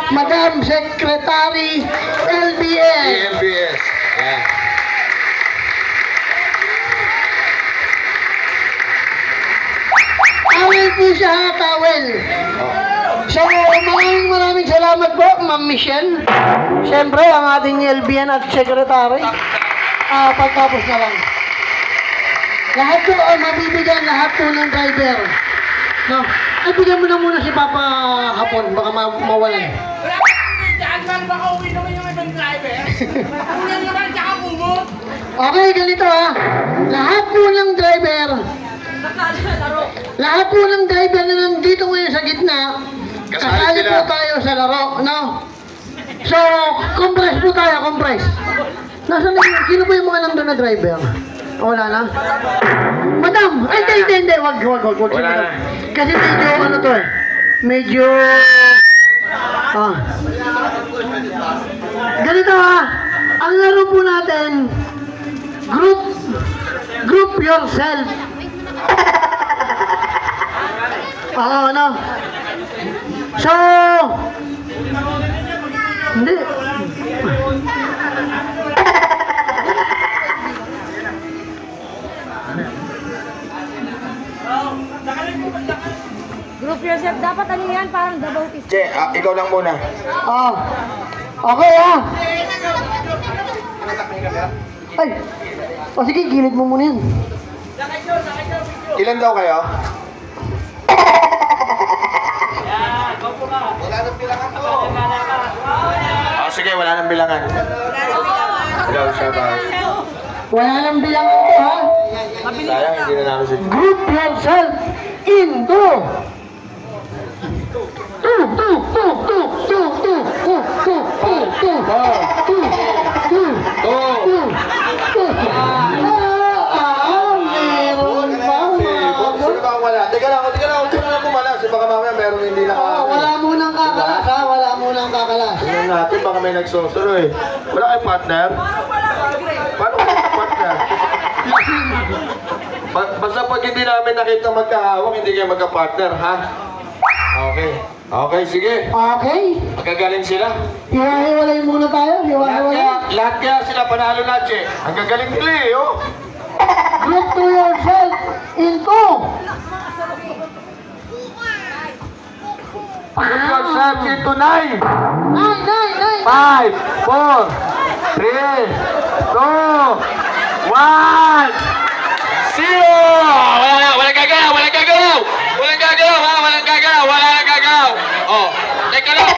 Madam Secretary LBS. LBS. Yan. Tawel po siya ha, tawel. So, maraming salamat po, Ma'am Michelle. Siyempre, ang ating LBN at Secretary. Pagtapos na lang. Lahat po, mabibigyan lahat po ng driver. No? Ay, bigyan mo na muna si Papa hapon, baka mawalan. Okay, ganito ha. Lahat po ng driver, lahat po ng driver na nandito ngayon sa gitna, kasali po tayo sa laro, no? So, compress po tayo, compress. Nasaan na, sino po yung mga nandun na driver? Wala na? Madam! Ay, hindi. Wag. Wala na. Kasi medyo, ano to eh. Medyo... Ganito ha. Ang laro po natin, group yourself. Ano? So, hindi. Group yourself, dapat ano yan? Parang the Bautista. Che, ikaw lang muna. Okay ha. Ay, sige, gilid mo muna yan. Ilan daw kayo? Sige, wala nang bilangan. Ikaw siya ba? Wala nang bilangan ko ha. Sayang, hindi na namin si... Group yourself into meron ba? Sino ba ang wala? Teka lang, huwag na kumalas. Baka mamaya meron hindi na Wala munang kakalas ha, wala munang kakalas. tingnan natin, baka may nagsosoro eh. Wala kayong partner? Paano kayo partner? Basta pag hindi namin nakita magkahawak, hindi kayo magka-partner, ha? Okay, sige. Okay, Magagaling sila. hiwa-hiwalay muna tayo, hiwa-hiwalay. Lahat kaya sila panalo na, Che. Ang gagaling nila eh, oh. Group to yourself into Put yourselves into 9. 5, 4, 3, 2, 1, 0! Walang gagalaw, ha? Walang gagalaw. Oh, teka lang.